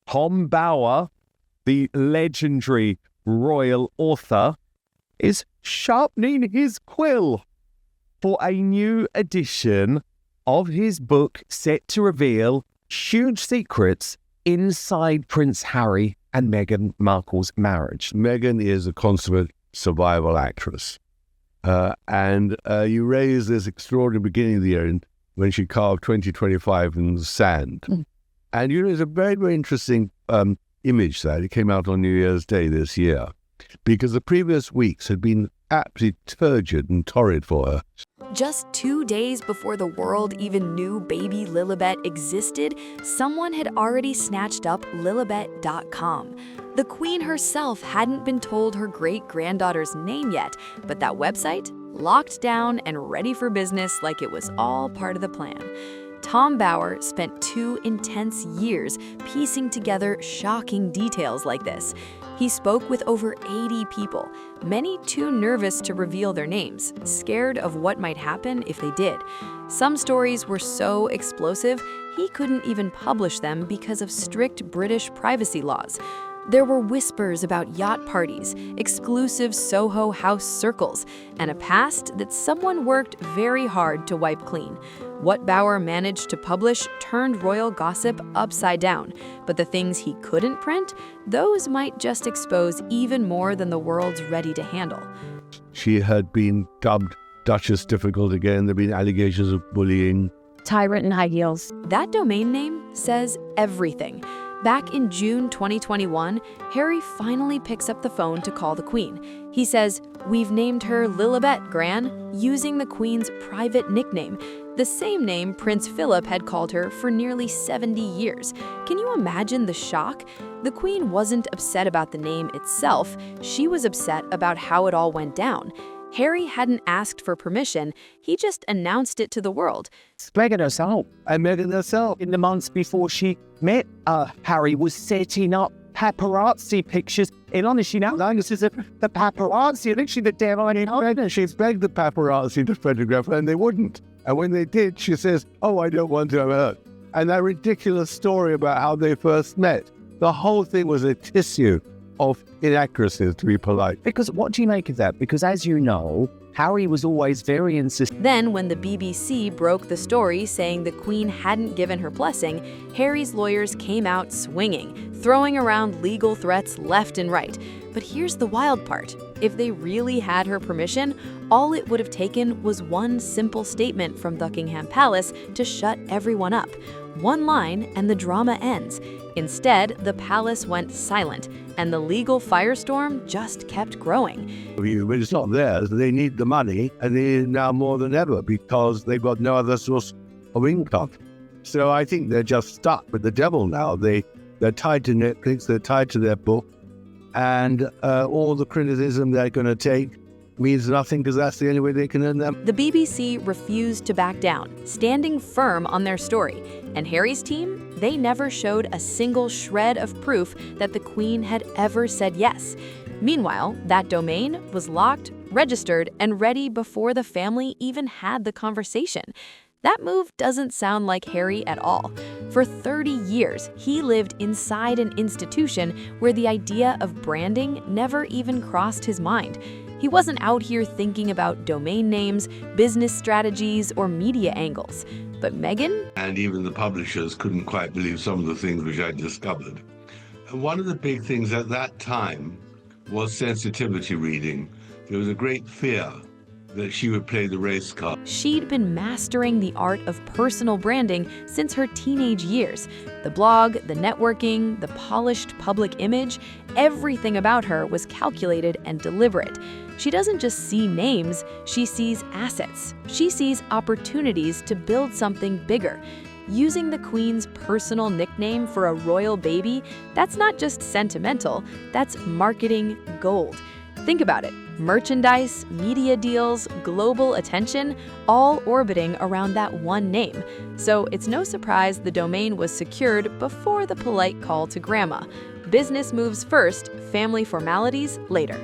Tom Bower, the legendary royal author, is sharpening his quill for a new edition of his book set to reveal huge secrets inside Prince Harry and Meghan Markle's marriage. Meghan is a consummate survival actress. And you raised this extraordinary beginning of the year when she carved 2025 in the sand. And it's a very, very interesting image that it came out on New Year's Day this year, because the previous weeks had been absolutely turgid and torrid for her. Just 2 days before the world even knew baby Lilibet existed, someone had already snatched up Lilibet.com. The Queen herself hadn't been told her great-granddaughter's name yet, but that website, locked down and ready for business like it was all part of the plan. Tom Bower spent 2 intense years piecing together shocking details like this. He spoke with over 80 people, many too nervous to reveal their names, scared of what might happen if they did. Some stories were so explosive, he couldn't even publish them because of strict British privacy laws. There were whispers about yacht parties, exclusive Soho House circles, and a past that someone worked very hard to wipe clean. What Bower managed to publish turned royal gossip upside down, but the things he couldn't print, those might just expose even more than the world's ready to handle. She had been dubbed Duchess Difficult again. There have been allegations of bullying. Tyrant in high heels. That domain name says everything. Back in June 2021, Harry finally picks up the phone to call the Queen. He says, "We've named her Lilibet, Gran," using the Queen's private nickname, the same name Prince Philip had called her for nearly 70 years. Can you imagine the shock? The Queen wasn't upset about the name itself, she was upset about how it all went down. Harry hadn't asked for permission, he just announced it to the world. Meghan herself. And Meghan herself. In the months before she met Harry, was setting up paparazzi pictures. And honestly, now this is the paparazzi, literally the devil in her. She begged the paparazzi to photograph her, and they wouldn't. And when they did, she says, "Oh, I don't want to have her." And that ridiculous story about how they first met, the whole thing was a tissue of inaccuracies, to be polite. Because what do you make of that? Because as you know, Harry was always very insistent. Then, when the BBC broke the story saying the Queen hadn't given her blessing, Harry's lawyers came out swinging, throwing around legal threats left and right. But here's the wild part. If they really had her permission, all it would have taken was one simple statement from Buckingham Palace to shut everyone up. One line and the drama ends. Instead, the palace went silent, and the legal firestorm just kept growing. But it's not theirs. They need the money, and they need it now more than ever because they've got no other source of income. So I think they're just stuck with the devil now. They're tied to Netflix, they're tied to their book, and all the criticism they're going to take means nothing because that's the only way they can earn them. The BBC refused to back down, standing firm on their story. And Harry's team, they never showed a single shred of proof that the Queen had ever said yes. Meanwhile, that domain was locked, registered, and ready before the family even had the conversation. That move doesn't sound like Harry at all. For 30 years, he lived inside an institution where the idea of branding never even crossed his mind. He wasn't out here thinking about domain names, business strategies, or media angles. But Meghan? And even the publishers couldn't quite believe some of the things which I discovered. And one of the big things at that time was sensitivity reading. There was a great fear that she would play the race card. She'd been mastering the art of personal branding since her teenage years. The blog, the networking, the polished public image, everything about her was calculated and deliberate. She doesn't just see names, she sees assets. She sees opportunities to build something bigger. Using the Queen's personal nickname for a royal baby, that's not just sentimental, that's marketing gold. Think about it. Merchandise, media deals, global attention, all orbiting around that one name. So it's no surprise the domain was secured before the polite call to grandma. Business moves first, family formalities later.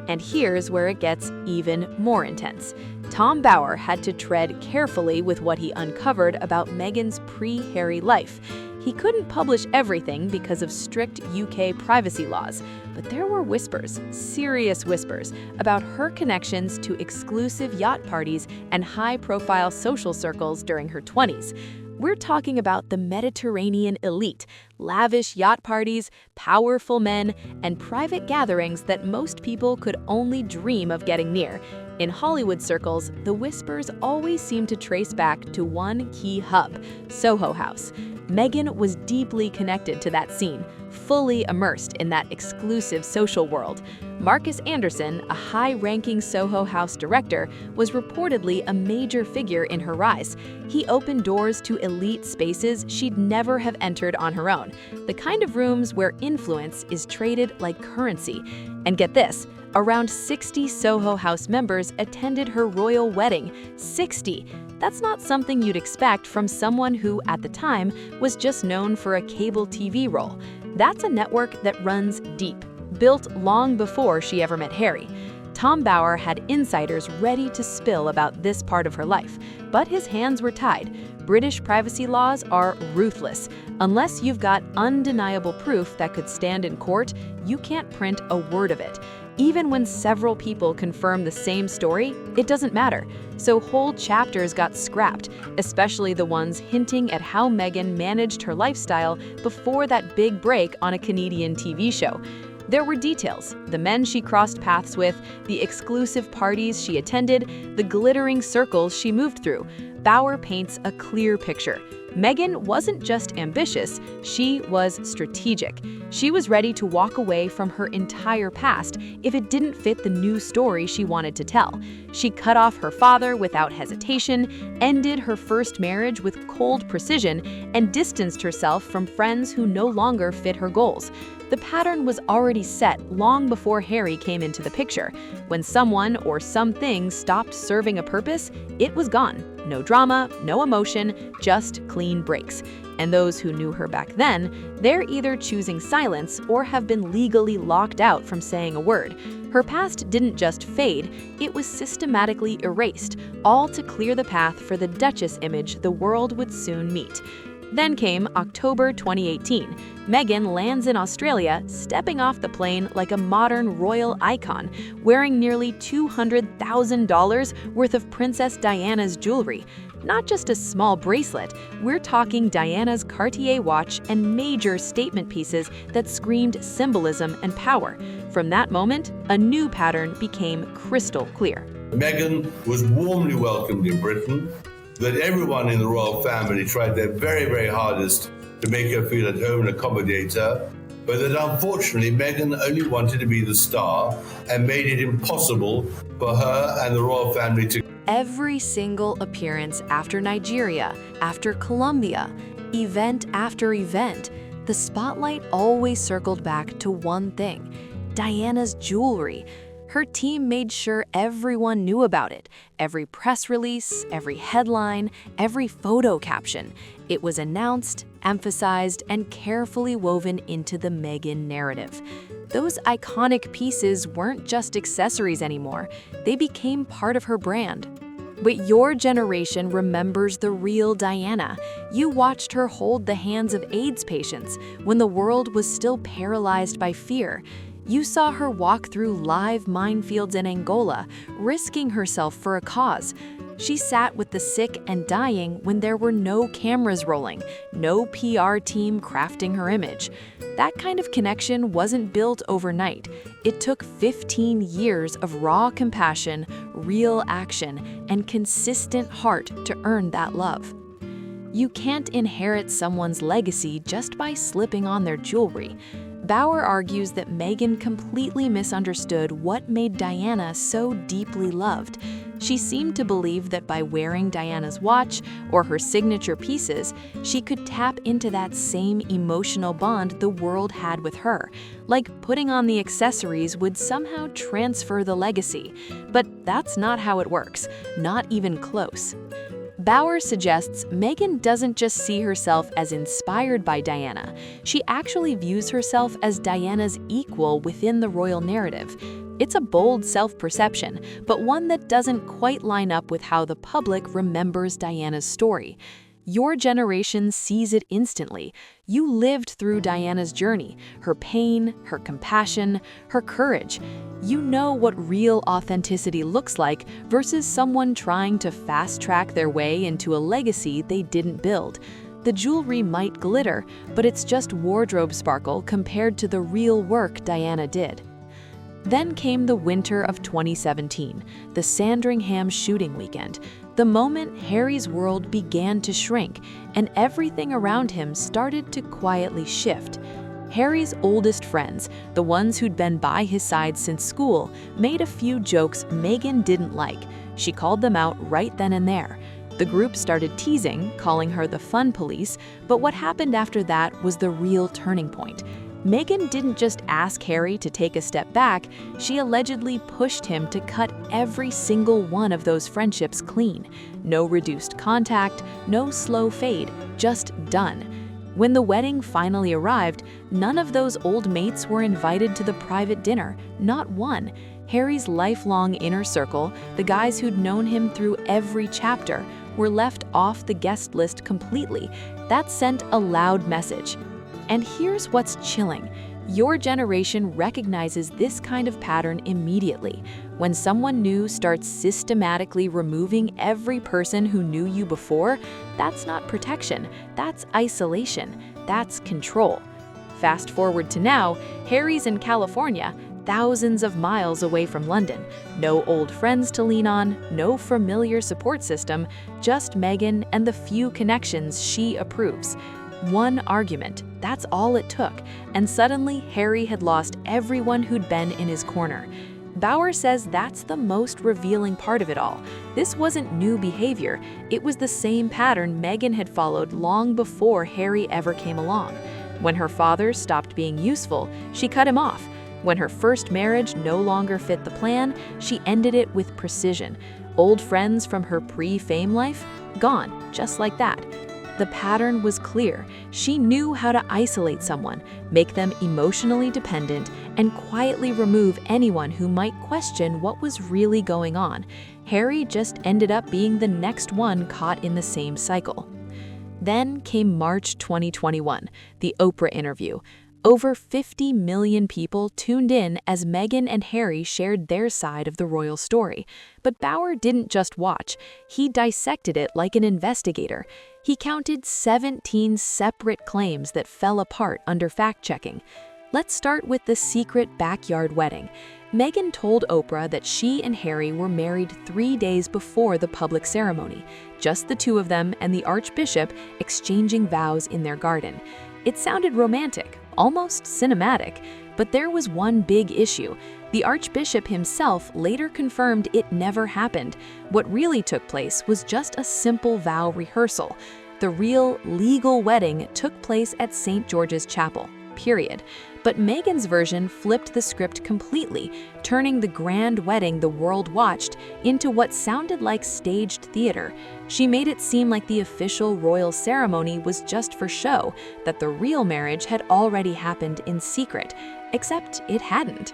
And here's where it gets even more intense. Tom Bower had to tread carefully with what he uncovered about Meghan's pre-Harry life. He couldn't publish everything because of strict UK privacy laws, but there were whispers, serious whispers, about her connections to exclusive yacht parties and high-profile social circles during her 20s. We're talking about the Mediterranean elite, lavish yacht parties, powerful men, and private gatherings that most people could only dream of getting near. In Hollywood circles, the whispers always seem to trace back to one key hub, Soho House. Meghan was deeply connected to that scene, fully immersed in that exclusive social world. Marcus Anderson, a high-ranking Soho House director, was reportedly a major figure in her rise. He opened doors to elite spaces she'd never have entered on her own, the kind of rooms where influence is traded like currency. And get this, around 60 Soho House members attended her royal wedding. 60! That's not something you'd expect from someone who, at the time, was just known for a cable TV role. That's a network that runs deep, built long before she ever met Harry. Tom Bower had insiders ready to spill about this part of her life, but his hands were tied. British privacy laws are ruthless. Unless you've got undeniable proof that could stand in court, you can't print a word of it. Even when several people confirm the same story, it doesn't matter. So whole chapters got scrapped, especially the ones hinting at how Meghan managed her lifestyle before that big break on a Canadian TV show. There were details, the men she crossed paths with, the exclusive parties she attended, the glittering circles she moved through. Bower paints a clear picture. Meghan wasn't just ambitious, she was strategic. She was ready to walk away from her entire past if it didn't fit the new story she wanted to tell. She cut off her father without hesitation, ended her first marriage with cold precision, and distanced herself from friends who no longer fit her goals. The pattern was already set long before Harry came into the picture. When someone or something stopped serving a purpose, it was gone. No drama, no emotion, just clean breaks. And those who knew her back then, they're either choosing silence or have been legally locked out from saying a word. Her past didn't just fade, it was systematically erased, all to clear the path for the Duchess image the world would soon meet. Then came October 2018. Meghan lands in Australia, stepping off the plane like a modern royal icon, wearing nearly $200,000 worth of Princess Diana's jewelry. Not just a small bracelet, we're talking Diana's Cartier watch and major statement pieces that screamed symbolism and power. From that moment, a new pattern became crystal clear. Meghan was warmly welcomed in Britain, that everyone in the royal family tried their very, very hardest to make her feel at home and accommodate her, but that unfortunately Meghan only wanted to be the star and made it impossible for her and the royal family to. Every single appearance after Nigeria, after Colombia, event after event, the spotlight always circled back to one thing: Diana's jewelry. Her team made sure everyone knew about it. Every press release, every headline, every photo caption. It was announced, emphasized, and carefully woven into the Meghan narrative. Those iconic pieces weren't just accessories anymore. They became part of her brand. But your generation remembers the real Diana. You watched her hold the hands of AIDS patients when the world was still paralyzed by fear. You saw her walk through live minefields in Angola, risking herself for a cause. She sat with the sick and dying when there were no cameras rolling, no PR team crafting her image. That kind of connection wasn't built overnight. It took 15 years of raw compassion, real action, and consistent heart to earn that love. You can't inherit someone's legacy just by slipping on their jewelry. Bower argues that Meghan completely misunderstood what made Diana so deeply loved. She seemed to believe that by wearing Diana's watch or her signature pieces, she could tap into that same emotional bond the world had with her, like putting on the accessories would somehow transfer the legacy. But that's not how it works, not even close. Bower suggests Meghan doesn't just see herself as inspired by Diana, she actually views herself as Diana's equal within the royal narrative. It's a bold self-perception, but one that doesn't quite line up with how the public remembers Diana's story. Your generation sees it instantly. You lived through Diana's journey, her pain, her compassion, her courage. You know what real authenticity looks like versus someone trying to fast-track their way into a legacy they didn't build. The jewelry might glitter, but it's just wardrobe sparkle compared to the real work Diana did. Then came the winter of 2017, the Sandringham shooting weekend, the moment Harry's world began to shrink and everything around him started to quietly shift. Harry's oldest friends, the ones who'd been by his side since school, made a few jokes Meghan didn't like. She called them out right then and there. The group started teasing, calling her the fun police, but what happened after that was the real turning point. Meghan didn't just ask Harry to take a step back, she allegedly pushed him to cut every single one of those friendships clean. No reduced contact, no slow fade, just done. When the wedding finally arrived, none of those old mates were invited to the private dinner, not one. Harry's lifelong inner circle, the guys who'd known him through every chapter, were left off the guest list completely. That sent a loud message. And here's what's chilling. Your generation recognizes this kind of pattern immediately. When someone new starts systematically removing every person who knew you before, that's not protection, that's isolation, that's control. Fast forward to now, Harry's in California, thousands of miles away from London. No old friends to lean on, no familiar support system, just Meghan and the few connections she approves. One argument, that's all it took, and suddenly Harry had lost everyone who'd been in his corner. Bauer says that's the most revealing part of it all. This wasn't new behavior, it was the same pattern Meghan had followed long before Harry ever came along. When her father stopped being useful, she cut him off. When her first marriage no longer fit the plan, she ended it with precision. Old friends from her pre-fame life? Gone, just like that. The pattern was clear. She knew how to isolate someone, make them emotionally dependent, and quietly remove anyone who might question what was really going on. Harry just ended up being the next one caught in the same cycle. Then came March 2021, the Oprah interview. Over 50 million people tuned in as Meghan and Harry shared their side of the royal story. But Bauer didn't just watch, he dissected it like an investigator. He counted 17 separate claims that fell apart under fact-checking. Let's start with the secret backyard wedding. Meghan told Oprah that she and Harry were married 3 days before the public ceremony, just the two of them and the Archbishop exchanging vows in their garden. It sounded romantic, almost cinematic, but there was one big issue. The Archbishop himself later confirmed it never happened. What really took place was just a simple vow rehearsal. The real, legal wedding took place at St. George's Chapel, period. But Meghan's version flipped the script completely, turning the grand wedding the world watched into what sounded like staged theater. She made it seem like the official royal ceremony was just for show, that the real marriage had already happened in secret, except it hadn't.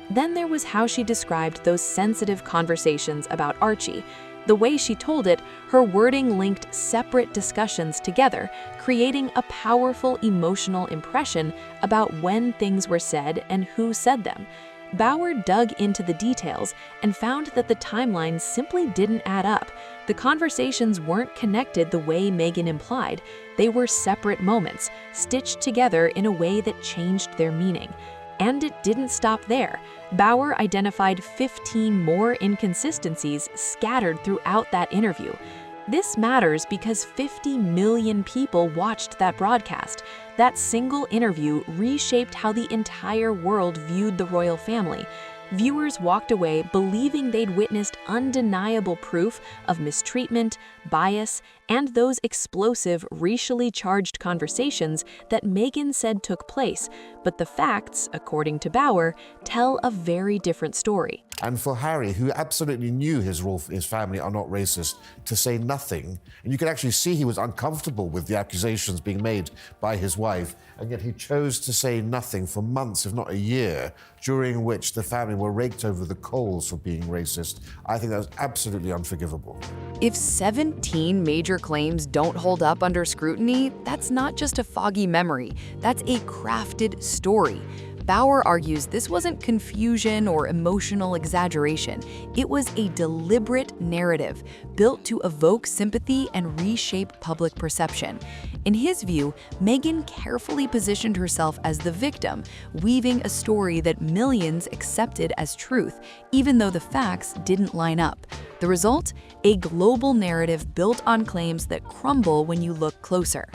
Then there was how she described those sensitive conversations about Archie. The way she told it, her wording linked separate discussions together, creating a powerful emotional impression about when things were said and who said them. Bauer dug into the details and found that the timelines simply didn't add up. The conversations weren't connected the way Meghan implied. They were separate moments, stitched together in a way that changed their meaning. And it didn't stop there. Bauer identified 15 more inconsistencies scattered throughout that interview. This matters because 50 million people watched that broadcast. That single interview reshaped how the entire world viewed the royal family. Viewers walked away believing they'd witnessed undeniable proof of mistreatment, bias, and those explosive, racially charged conversations that Meghan said took place. But the facts, according to Bauer, tell a very different story. And for Harry, who absolutely knew his family are not racist, to say nothing, and you could actually see he was uncomfortable with the accusations being made by his wife, and yet he chose to say nothing for months, if not a year, during which the family were raked over the coals for being racist. I think that was absolutely unforgivable. If 17 major major claims don't hold up under scrutiny, that's not just a foggy memory, that's a crafted story. Bauer argues this wasn't confusion or emotional exaggeration. It was a deliberate narrative built to evoke sympathy and reshape public perception. In his view, Meghan carefully positioned herself as the victim, weaving a story that millions accepted as truth, even though the facts didn't line up. The result? A global narrative built on claims that crumble when you look closer.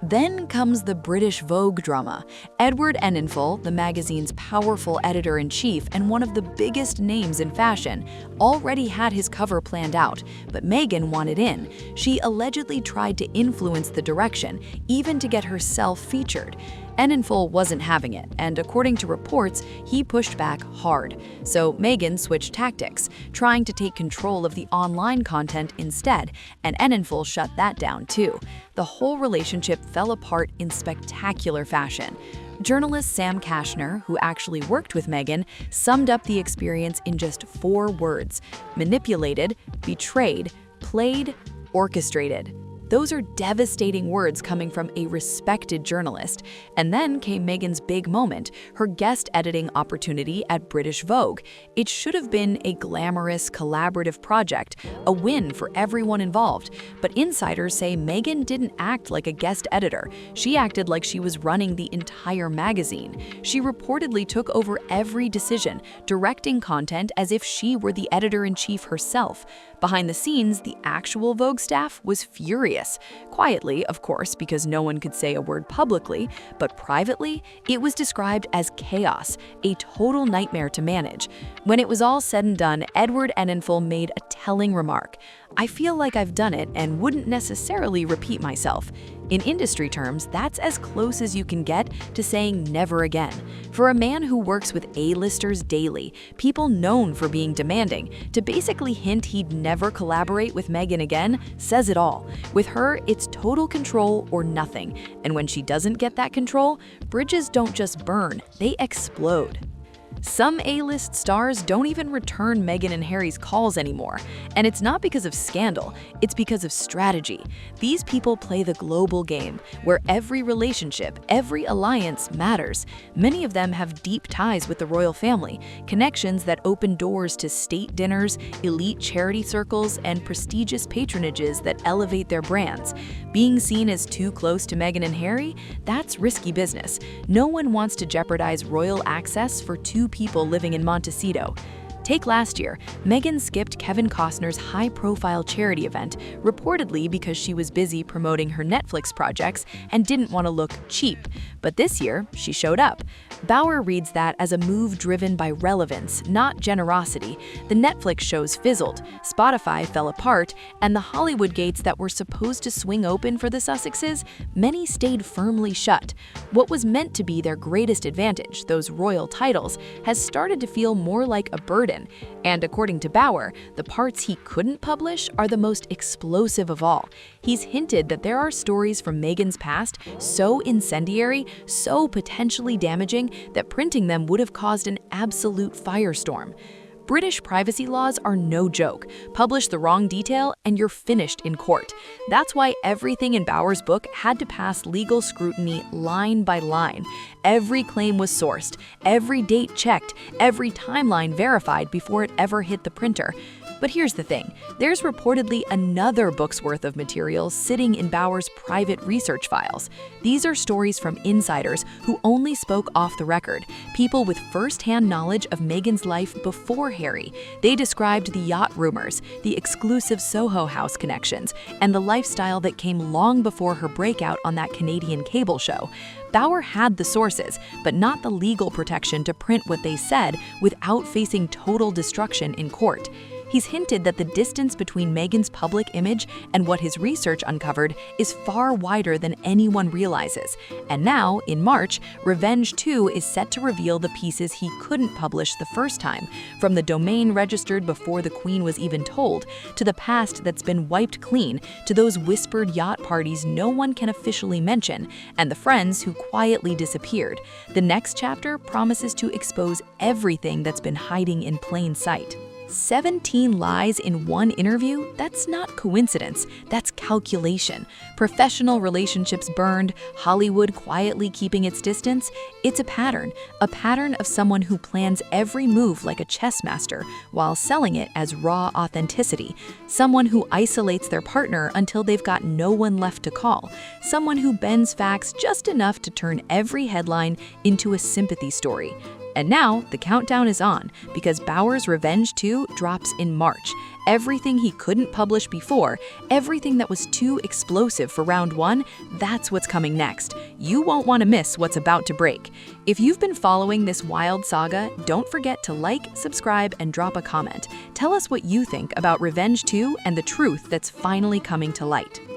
Then comes the British Vogue drama. Edward Enninful, the magazine's powerful editor-in-chief and one of the biggest names in fashion, already had his cover planned out, but Meghan wanted in. She allegedly tried to influence the direction, even to get herself featured. Enninful wasn't having it, and according to reports, he pushed back hard. So Meghan switched tactics, trying to take control of the online content instead, and Enninful shut that down too. The whole relationship fell apart in spectacular fashion. Journalist Sam Kashner, who actually worked with Meghan, summed up the experience in just 4 words: manipulated, betrayed, played, orchestrated. Those are devastating words coming from a respected journalist. And then came Meghan's big moment, her guest editing opportunity at British Vogue. It should have been a glamorous, collaborative project, a win for everyone involved. But insiders say Meghan didn't act like a guest editor. She acted like she was running the entire magazine. She reportedly took over every decision, directing content as if she were the editor-in-chief herself. Behind the scenes, the actual Vogue staff was furious. Quietly, of course, because no one could say a word publicly, but privately, it was described as chaos, a total nightmare to manage. When it was all said and done, Edward Enninful made a telling remark: "I feel like I've done it and wouldn't necessarily repeat myself." In industry terms, that's as close as you can get to saying never again. For a man who works with A-listers daily, people known for being demanding, to basically hint he'd never collaborate with Meghan again says it all. With her, it's total control or nothing. And when she doesn't get that control, bridges don't just burn, they explode. Some A-list stars don't even return Meghan and Harry's calls anymore. And it's not because of scandal, it's because of strategy. These people play the global game, where every relationship, every alliance matters. Many of them have deep ties with the royal family, connections that open doors to state dinners, elite charity circles, and prestigious patronages that elevate their brands. Being seen as too close to Meghan and Harry? That's risky business. No one wants to jeopardize royal access for two people living in Montecito. Take last year, Meghan skipped Kevin Costner's high-profile charity event, reportedly because she was busy promoting her Netflix projects and didn't want to look cheap. But this year, she showed up. Bauer reads that as a move driven by relevance, not generosity. The Netflix shows fizzled, Spotify fell apart, and the Hollywood gates that were supposed to swing open for the Sussexes, many stayed firmly shut. What was meant to be their greatest advantage, those royal titles, has started to feel more like a burden. And according to Bauer, the parts he couldn't publish are the most explosive of all. He's hinted that there are stories from Meghan's past so incendiary, so potentially damaging, that printing them would have caused an absolute firestorm. British privacy laws are no joke. Publish the wrong detail and you're finished in court. That's why everything in Bauer's book had to pass legal scrutiny line by line. Every claim was sourced, every date checked, every timeline verified before it ever hit the printer. But here's the thing, there's reportedly another book's worth of material sitting in Bauer's private research files. These are stories from insiders who only spoke off the record, people with first-hand knowledge of Meghan's life before Harry. They described the yacht rumors, the exclusive Soho House connections, and the lifestyle that came long before her breakout on that Canadian cable show. Bauer had the sources, but not the legal protection to print what they said without facing total destruction in court. He's hinted that the distance between Meghan's public image and what his research uncovered is far wider than anyone realizes. And now, in March, Revenge 2 is set to reveal the pieces he couldn't publish the first time, from the domain registered before the Queen was even told, to the past that's been wiped clean, to those whispered yacht parties no one can officially mention, and the friends who quietly disappeared. The next chapter promises to expose everything that's been hiding in plain sight. 17 lies in one interview? That's not coincidence, that's calculation. Professional relationships burned, Hollywood quietly keeping its distance. It's a pattern of someone who plans every move like a chess master while selling it as raw authenticity. Someone who isolates their partner until they've got no one left to call. Someone who bends facts just enough to turn every headline into a sympathy story. And now, the countdown is on, because Bauer's Revenge 2 drops in March. Everything he couldn't publish before, everything that was too explosive for round 1, that's what's coming next. You won't want to miss what's about to break. If you've been following this wild saga, don't forget to like, subscribe, and drop a comment. Tell us what you think about Revenge 2 and the truth that's finally coming to light.